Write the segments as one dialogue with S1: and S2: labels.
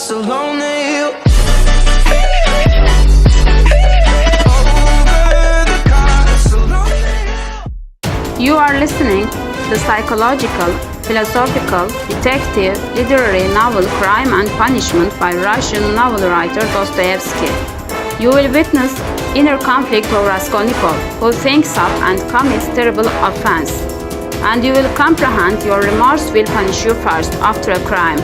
S1: so lonely.
S2: You are listening to the psychological, philosophical, detective, literary novel Crime and Punishment by Russian novel writer Dostoevsky. You will witness inner conflict of Raskolnikov, who thinks up and commits terrible offense. And you will comprehend your remorse will punish you first after a crime.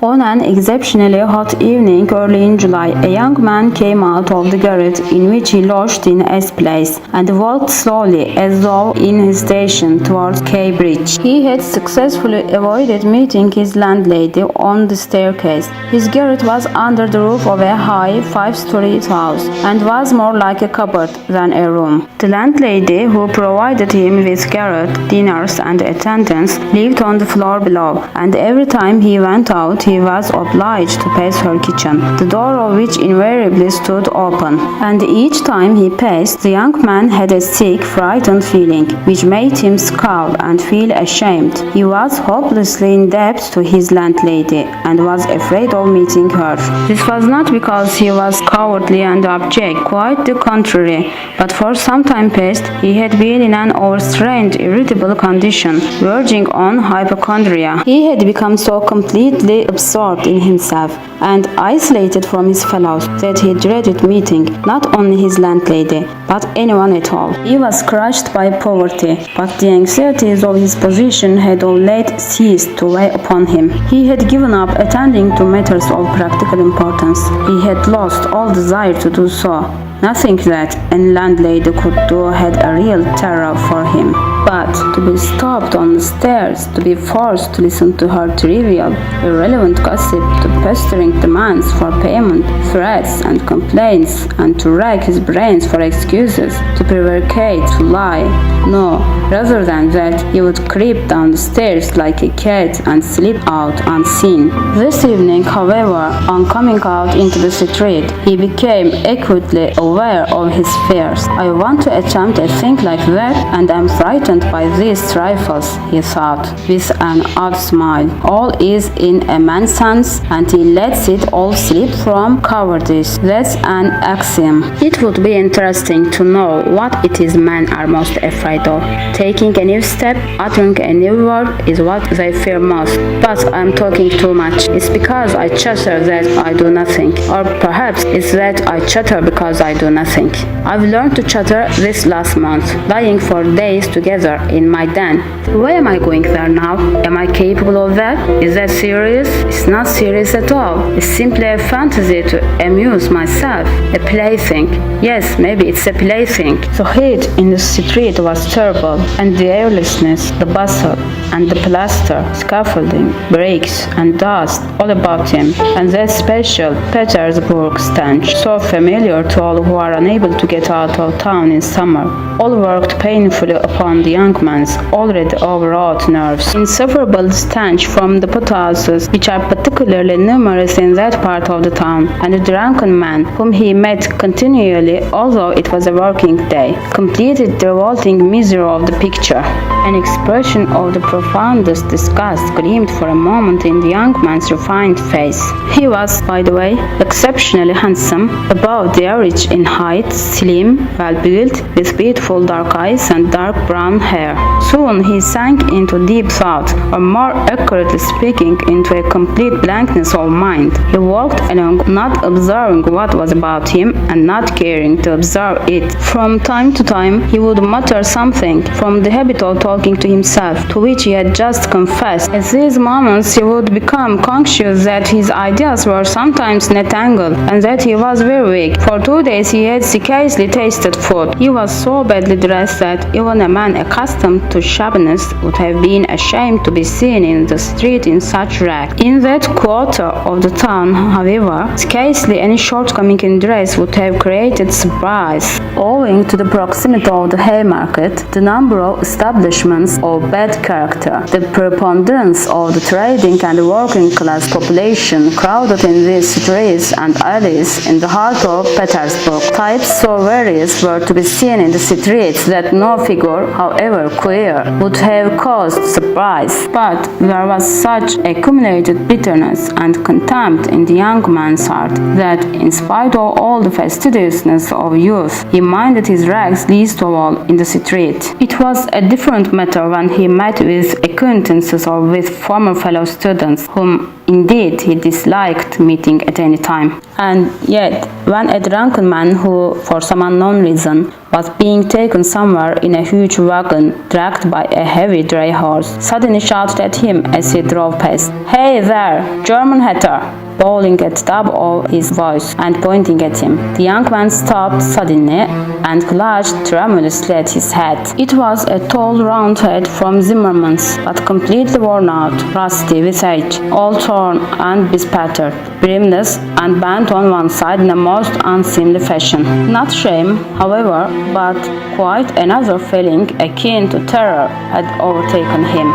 S3: On an exceptionally hot evening early in July, a young man came out of the garret in which he lodged in S Place and walked slowly as though in hesitation towards K Bridge. He had successfully avoided meeting his landlady on the staircase. His garret was under the roof of a high 5-story house and was more like a cupboard than a room. The landlady, who provided him with garret, dinners and attendance, lived on the floor below, and every time he went out he was obliged to pass her kitchen, the door of which invariably stood open. And each time he passed, the young man had a sick, frightened feeling, which made him scowl and feel ashamed. He was hopelessly in debt to his landlady, and was afraid of meeting her. This was not because he was cowardly and abject, quite the contrary, but for some time past he had been in an overstrained, irritable condition, verging on hypochondria. He had become so completely absorbed in himself and isolated from his fellows that he dreaded meeting not only his landlady but anyone at all. He was crushed by poverty, but the anxieties of his position had of late ceased to weigh upon him. He had given up attending to matters of practical importance. He had lost all desire to do so. Nothing that any landlady could do had a real terror for him. But to be stopped on the stairs, to be forced to listen to her trivial, irrelevant gossip, to pestering demands for payment, threats and complaints, and to rack his brains for excuses, to prevaricate, to lie. No, rather than that, he would creep down the stairs like a cat and slip out unseen. This evening, however, on coming out into the street, he became acutely aware of his fears. I want to attempt a thing like that, and am frightened by these trifles, he thought, with an odd smile. All is in a man's hands, and he lets it all slip from cowardice. That's an axiom. It would be interesting to know what it is men are most afraid of. Taking a new step, uttering a new word is what they fear most. But I'm talking too much. It's because I chatter that I do nothing. Or perhaps it's that I chatter because I do nothing. I've learned to chatter this last month, lying for days together in my den. Why am I going there now? Am I capable of that? Is that serious? It's not serious at all. It's simply a fantasy to amuse myself. A plaything. Yes, maybe it's a plaything. The heat in the street was terrible, and the airlessness, the bustle, and the plaster, scaffolding, bricks, and dust all about him, and that special Petersburg stench, so familiar to all who are unable to get out of town in summer, all worked painfully upon the young man's already overwrought nerves. Insufferable stench from the pothouses, which are particularly numerous in that part of the town, and the drunken man whom he met continually, although it was a working day, completed the revolting misery of the picture. An expression of the profoundest disgust gleamed for a moment in the young man's refined face. He was, by the way, exceptionally handsome, about the average in height, slim, well-built, with beautiful dark eyes and dark brown hair. Soon he sank into deep thought, or more accurately speaking, into a complete blankness of mind. He walked along, not observing what was about him, and not caring to observe it. From time to time he would mutter something, from the habit of talking to himself, to which he had just confessed. At these moments he would become conscious that his ideas were sometimes entangled, and that he was very weak. For 2 days he had scarcely tasted food. He was so badly dressed that even a man accustomed to shabbiness would have been ashamed to be seen in the street in such rags. In that quarter of the town, however, scarcely any shortcoming in dress would have created surprise. Owing to the proximity of the Haymarket, the number of establishments of bad character, the preponderance of the trading and working class population crowded in these streets and alleys in the heart of Petersburg. Types so various were to be seen in the streets that no figure, however queer, would have caused surprise. But there was such accumulated bitterness and contempt in the young man's heart that, in spite of all the fastidiousness of youth, he minded his rags least of all in the street. It was a different matter when he met with acquaintances or with former fellow students, whom indeed he disliked meeting at any time. And yet, when a drunken man who, for some unknown reason, was being taken somewhere in a huge wagon dragged by a heavy dray horse, suddenly shouted at him as he drove past, "Hey there, German hatter!" bawling at the top of his voice and pointing at him. The young man stopped suddenly and clutched tremulously at his hat. It was a tall round hat from Zimmermann's, but completely worn out, rusty with age, all torn and bespattered, brimless and bent on one side in a most unseemly fashion. Not shame, however, but quite another feeling akin to terror had overtaken him.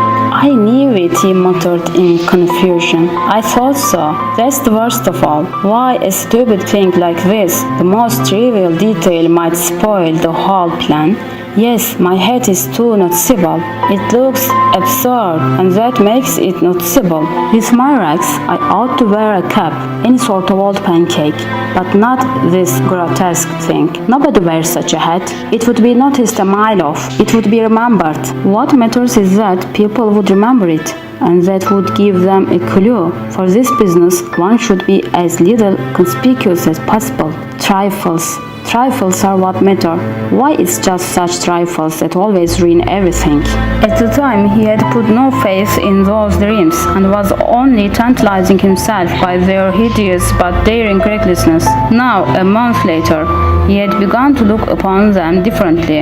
S3: "I knew it," he muttered in confusion. "I thought so. That's the worst of all. Why, a stupid thing like this, the most trivial detail, might spoil the whole plan. Yes, my hat is too noticeable. It looks absurd, and that makes it noticeable. With my rags, I ought to wear a cap, any sort of old pancake, but not this grotesque thing. Nobody wears such a hat. It would be noticed a mile off. It would be remembered. What matters is that people would remember it, and that would give them a clue. For this business, one should be as little conspicuous as possible. Trifles are what matter. Why, it's just such trifles that always ruin everything." At the time, he had put no faith in those dreams and was only tantalizing himself by their hideous but daring recklessness. Now, a month later, he had begun to look upon them differently,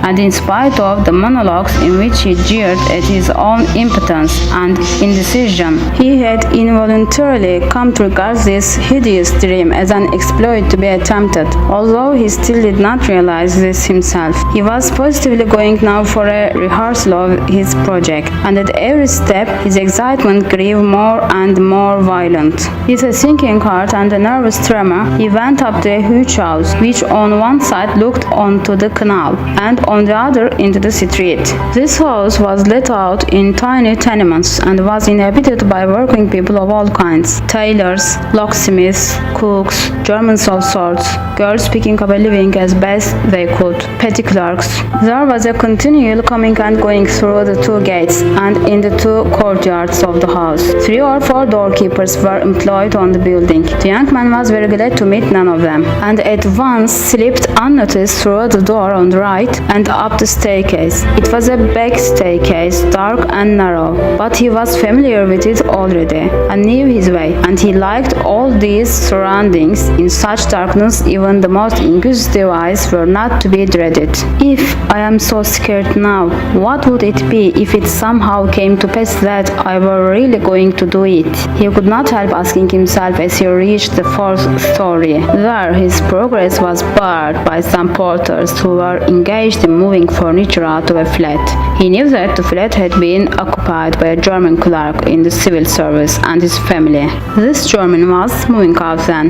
S3: and in spite of the monologues in which he jeered at his own impotence and indecision, he had involuntarily come to regard this hideous dream as an exploit to be attempted, although he still did not realize this himself. He was positively going now for a rehearsal of his project, and at every step his excitement grew more and more violent. With a sinking heart and a nervous tremor, he went up to a huge house, which on one side looked onto the canal, and on the other into the street. This house was let out in tiny tenements and was inhabited by working people of all kinds: tailors, locksmiths, cooks, Germans of sorts, girls picking up a living as best they could, petty clerks. There was a continual coming and going through the two gates and in the two courtyards of the house. 3 or 4 doorkeepers were employed on the building. The young man was very glad to meet none of them, and at once slipped unnoticed through the door on the right and up the staircase. It was a back staircase, dark and narrow, but he was familiar with it already and knew his way, and he liked all these surroundings. In such darkness, even the most inquisitive eyes were not to be dreaded. "If I am so scared now, what would it be if it somehow came to pass that I were really going to do it?" He could not help asking himself as he reached the 4th story. There his progress was barred by some porters who were engaged in moving furniture out of a flat. He knew that the flat had been occupied by a German clerk in the civil service and his family. This German was moving out then,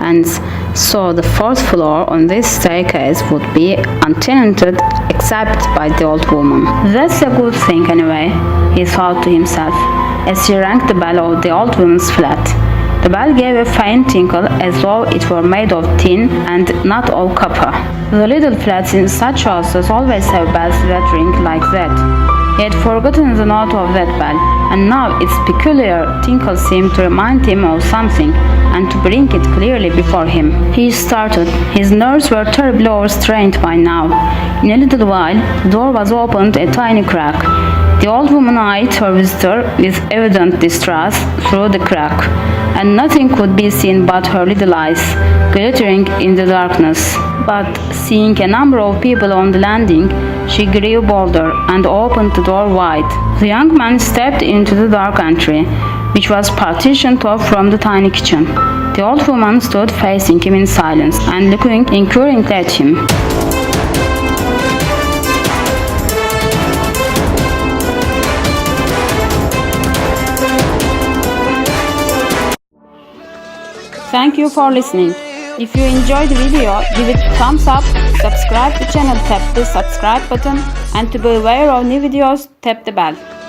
S3: and so the 4th floor on this staircase would be untenanted except by the old woman. "That's a good thing anyway," he thought to himself as he rang the bell of the old woman's flat. The bell gave a faint tinkle as though it were made of tin and not of copper. The little flats in such houses always have bells that ring like that. He had forgotten the note of that bell, and now its peculiar tinkle seemed to remind him of something and to bring it clearly before him. He started. His nerves were terribly overstrained by now. In a little while, the door was opened a tiny crack. The old woman eyed her visitor with evident distrust through the crack, and nothing could be seen but her little eyes, glittering in the darkness. But seeing a number of people on the landing, she grew bolder and opened the door wide. The young man stepped into the dark entry, which was partitioned off from the tiny kitchen. The old woman stood facing him in silence and looking inquiringly at him. Thank you for listening.
S2: If you enjoyed the video, give it a thumbs up, subscribe the channel, tap the subscribe button, and to be aware of new videos, tap the bell.